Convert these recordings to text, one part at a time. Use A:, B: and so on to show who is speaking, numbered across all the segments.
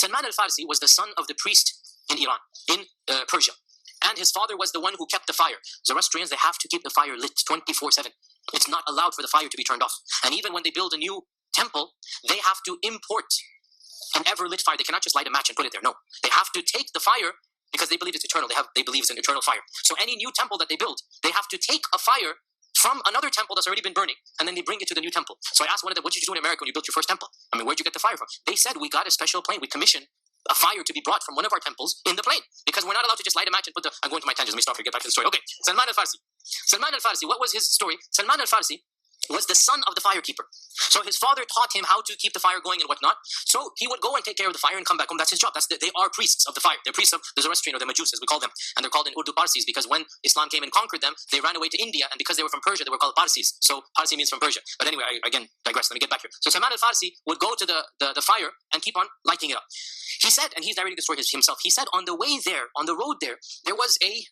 A: Salman al-Farsi was the son of the priest in Iran, in Persia. And his father was the one who kept the fire. Zoroastrians, they have to keep the fire lit 24/7. It's not allowed for the fire to be turned off. And even when they build a new temple, they have to import an ever-lit fire. They cannot just light a match and put it there. No. They have to take the fire because they believe it's eternal. They believe it's an eternal fire. So any new temple that they build, they have to take a fire from another temple that's already been burning, and then they bring it to the new temple. So I asked one of them, what did you do in America when you built your first temple? I mean, where'd you get the fire from? They said, we got a special plane. We commissioned a fire to be brought from one of our temples in the plane, because we're not allowed to just light a match and put the... I'm going to my tangents. Let me stop here, get back to the story. Okay, Salman al-Farsi. Salman al-Farsi, what was his story? Salman al-Farsi was the son of the firekeeper. So his father taught him how to keep the fire going and whatnot. So he would go and take care of the fire and come back home. That's his job. They are priests of the fire. They're priests of the Zoroastrian, or the Majus, as we call them. And they're called in Urdu Parsis, because when Islam came and conquered them, they ran away to India. And because they were from Persia, they were called Parsis. So Parsi means from Persia. But anyway, I again digress. Let me get back here. So Salman al-Farsi would go to the fire and keep on lighting it up. He said, and he's narrating the story himself, he said on the way there, on the road there was a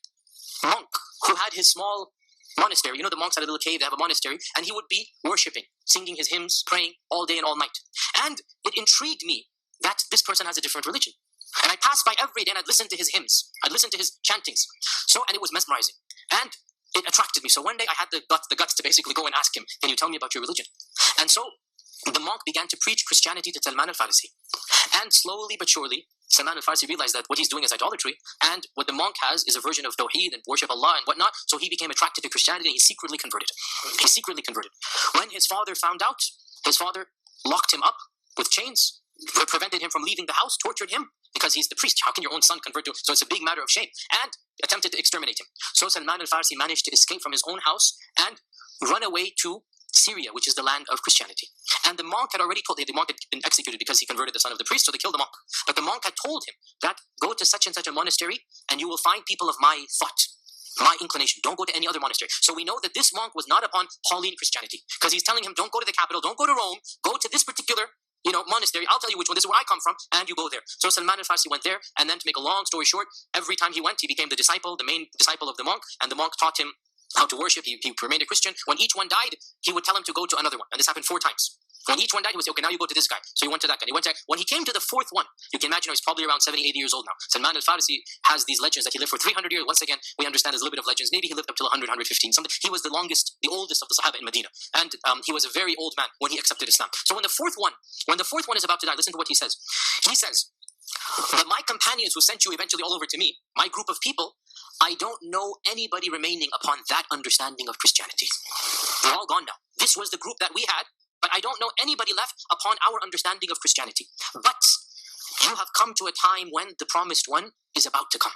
A: monk who had his small monastery. You know, the monks had a little cave, they have a monastery, and he would be worshipping, singing his hymns, praying all day and all night. And it intrigued me that this person has a different religion. And I passed by every day and I'd listen to his hymns, I'd listen to his chantings. And it was mesmerizing. And it attracted me. So one day I had the guts to basically go and ask him, can you tell me about your religion? And so the monk began to preach Christianity to Salman al-Farsi. And slowly but surely, Salman al-Farsi realized that what he's doing is idolatry, and what the monk has is a version of Tawheed and worship Allah and whatnot. So he became attracted to Christianity and he secretly converted. When his father found out, his father locked him up with chains, prevented him from leaving the house, tortured him, because he's the priest. How can your own son convert to? So it's a big matter of shame, and attempted to exterminate him. So Salman al-Farsi managed to escape from his own house and run away to Syria, which is the land of Christianity. And the monk had already told him, the monk had been executed because he converted the son of the priest, so they killed the monk. But the monk had told him that go to such and such a monastery and you will find people of my thought, my inclination. Don't go to any other monastery. So we know that this monk was not upon Pauline Christianity, because he's telling him, don't go to the capital, don't go to Rome, go to this particular monastery. I'll tell you which one. This is where I come from, and you go there. So Salman al-Farsi went there, and then to make a long story short, every time he went, he became the main disciple of the monk, and the monk taught him how to worship. He remained a Christian. When each one died, he would tell him to go to another one. And this happened 4 times. When each one died, he would say, okay, now you go to this guy. So he went to that guy. When he came to the 4th one, you can imagine he's probably around 70, 80 years old now. Salman al-Farsi has these legends that he lived for 300 years. Once again, we understand there's a little bit of legends. Maybe he lived up to 100, 115. He was the oldest of the Sahaba in Medina. And he was a very old man when he accepted Islam. So when the fourth one is about to die, listen to what he says. He says, but my companions who sent you eventually all over to me, my group of people, I don't know anybody remaining upon that understanding of Christianity. They're all gone now. This was the group that we had, but I don't know anybody left upon our understanding of Christianity. But you have come to a time when the promised one is about to come.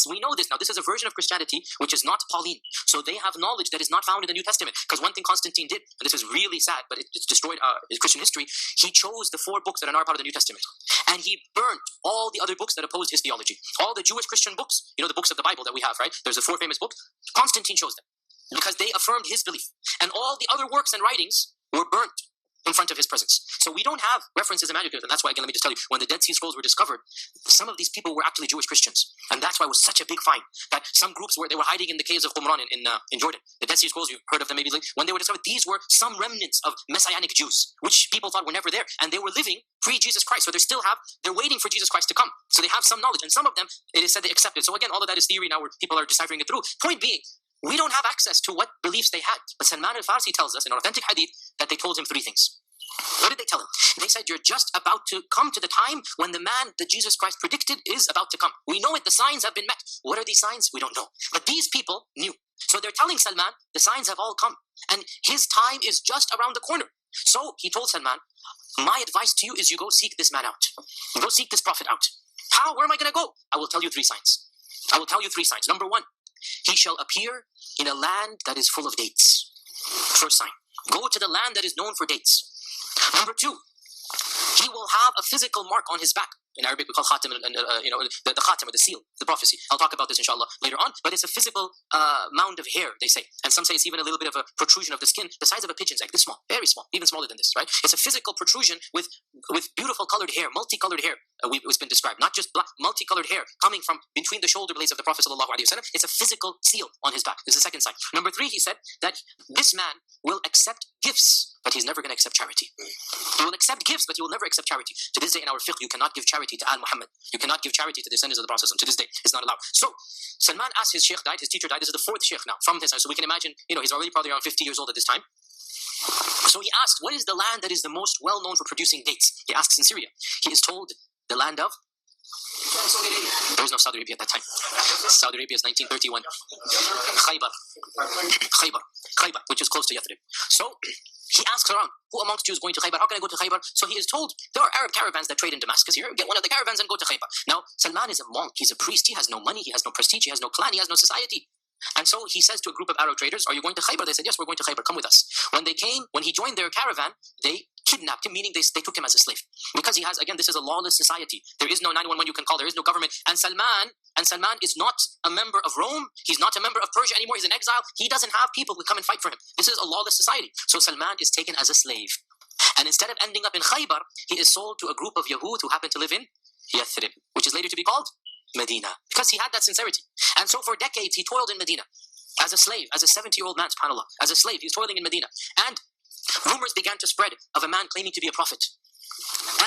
A: We know this now. This is a version of Christianity which is not Pauline. So they have knowledge that is not found in the New Testament. Because one thing Constantine did, and this is really sad, but it's destroyed Christian history, he chose the 4 books that are not part of the New Testament. And he burnt all the other books that opposed his theology. All the Jewish Christian books, the books of the Bible that we have, right? There's the 4 famous books. Constantine chose them because they affirmed his belief. And all the other works and writings were burnt in front of his presence. So we don't have references in manuscripts, and that's why, again, let me just tell you, when the Dead Sea Scrolls were discovered, some of these people were actually Jewish Christians, and that's why it was such a big find, that some groups were hiding in the caves of Qumran in Jordan. The Dead Sea Scrolls, you've heard of them maybe, when they were discovered, these were some remnants of Messianic Jews, which people thought were never there, and they were living pre-Jesus Christ, so they're waiting for Jesus Christ to come, so they have some knowledge, and some of them, it is said they accepted. So again, all of that is theory now where people are deciphering it through. Point being, we don't have access to what beliefs they had, but Salman al-Farsi tells us in an authentic hadith that they told him 3 things. What did they tell him? They said, you're just about to come to the time when the man that Jesus Christ predicted is about to come. We know it. The signs have been met. What are these signs? We don't know. But these people knew. So they're telling Salman, the signs have all come. And his time is just around the corner. So he told Salman, my advice to you is you go seek this man out. Go seek this prophet out. How? Where am I going to go? I will tell you 3 signs. I will tell you 3 signs. Number 1, he shall appear in a land that is full of dates. First sign. Go to the land that is known for dates. Number 2, he will have a physical mark on his back. In Arabic, we call khatim, the khatim, or the seal, the prophecy. I'll talk about this, inshallah, later on. But it's a physical mound of hair, they say. And some say it's even a little bit of a protrusion of the skin, the size of a pigeon's egg, this small, very small, even smaller than this, right? It's a physical protrusion with beautiful colored hair, multicolored hair. It's been described, not just black, multicolored hair coming from between the shoulder blades of the Prophet sallallahu alaihi wasallam. It's a physical seal on his back. This is the second sign. Number 3, he said that this man will accept gifts but he's never going to accept charity. He will accept gifts, but he will never accept charity. To this day in our fiqh, you cannot give charity to Al Muhammad. You cannot give charity to the descendants of the Prophet. To this day, it's not allowed. So Salman, as his sheikh died, his teacher died. This is the fourth sheikh now from his time. So we can imagine, he's already probably around 50 years old at this time. So he asked, what is the land that is the most well known for producing dates? He asks in Syria. He is told the land of... There was no Saudi Arabia at that time. Saudi Arabia is 1931. Khaybar, which is close to Yathrib. So he asks around, who amongst you is going to Khaybar? How can I go to Khaybar? So he is told, there are Arab caravans that trade in Damascus here. Get one of the caravans and go to Khaybar. Now, Salman is a monk. He's a priest. He has no money. He has no prestige. He has no clan. He has no society. And so he says to a group of Arab traders, are you going to Khaybar? They said, yes, we're going to Khaybar. Come with us. When he joined their caravan, they kidnapped him, meaning they took him as a slave. Because he has, again, this is a lawless society. There is no 911 you can call. There is no government. And Salman is not a member of Rome. He's not a member of Persia anymore. He's in exile. He doesn't have people who come and fight for him. This is a lawless society. So Salman is taken as a slave. And instead of ending up in Khaybar, he is sold to a group of Yahud who happen to live in Yathrib, which is later to be called Medina, because he had that sincerity. And so for decades, he toiled in Medina as a slave, as a 70-year-old man, subhanAllah. As a slave, he's toiling in Medina. And rumors began to spread of a man claiming to be a prophet.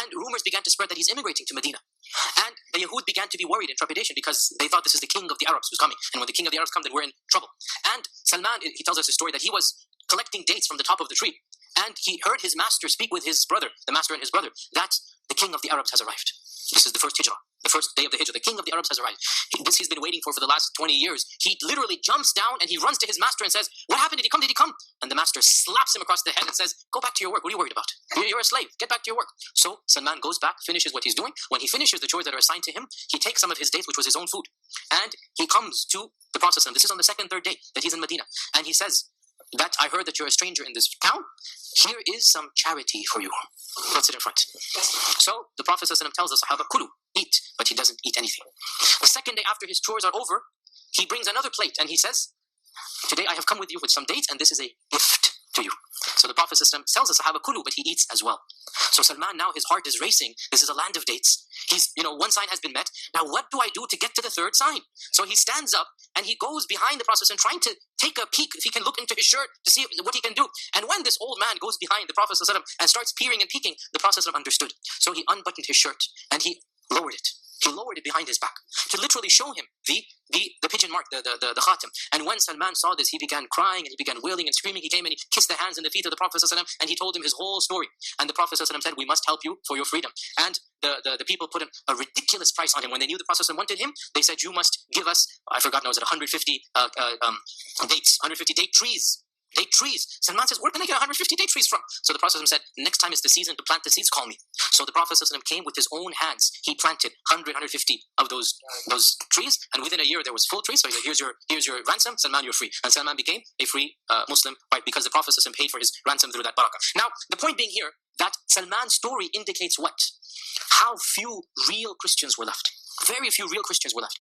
A: And rumors began to spread that he's immigrating to Medina. And the Yahud began to be worried in trepidation because they thought this is the king of the Arabs who's coming. And when the king of the Arabs comes, then we're in trouble. And Salman, he tells us a story that he was collecting dates from the top of the tree. And he heard his master speak with his brother, the master and his brother, that the king of the Arabs has arrived. This is the first hijrah, the first day of the hijrah. The king of the Arabs has arrived. This he's been waiting for the last 20 years. He literally jumps down and he runs to his master and says, what happened? Did he come? Did he come? And the master slaps him across the head and says, go back to your work. What are you worried about? You're a slave. Get back to your work. So Salman goes back, finishes what he's doing. When he finishes the chores that are assigned to him, he takes some of his dates, which was his own food. And he comes to the Prophet. This is on the second, third day that he's in Medina. And he says, that I heard that you're a stranger in this town. Here is some charity for you. Puts it in front. So the Prophet tells the Sahaba, Kulu, eat, but he doesn't eat anything. The second day after his chores are over, he brings another plate and he says, today I have come with you with some dates and this is a gift to you. So the Prophet tells the Sahaba, Kulu, but he eats as well. So Salman now, his heart is racing. This is a land of dates. He's, one sign has been met. Now what do I do to get to the third sign? So he stands up and he goes behind the Prophet and trying to take a peek, if he can look into his shirt to see what he can do. And when this old man goes behind the Prophet and starts peering and peeking, the Prophet understood. So he unbuttoned his shirt and he lowered it. He lowered it behind his back to literally show him the pigeon mark, the khatam. And when Salman saw this, he began crying and he began wailing and screaming. He came and he kissed the hands and the feet of the Prophet and he told him his whole story. And the Prophet said, we must help you for your freedom. And the people put a ridiculous price on him. When they knew the Prophet wanted him, they said, you must give us, I forgot now, was it 150 dates, 150 date trees. Date trees. Salman says, where can I get 150 date trees from? So the Prophet said, next time it's the season to plant the seeds, call me. So the Prophet came with his own hands. He planted 150 of those trees, and within a year there was full trees. So he said, here's your ransom, Salman, you're free. And Salman became a free Muslim, right? Because the Prophet paid for his ransom through that barakah. Now, the point being here that Salman's story indicates what? How few real Christians were left. Very few real Christians were left.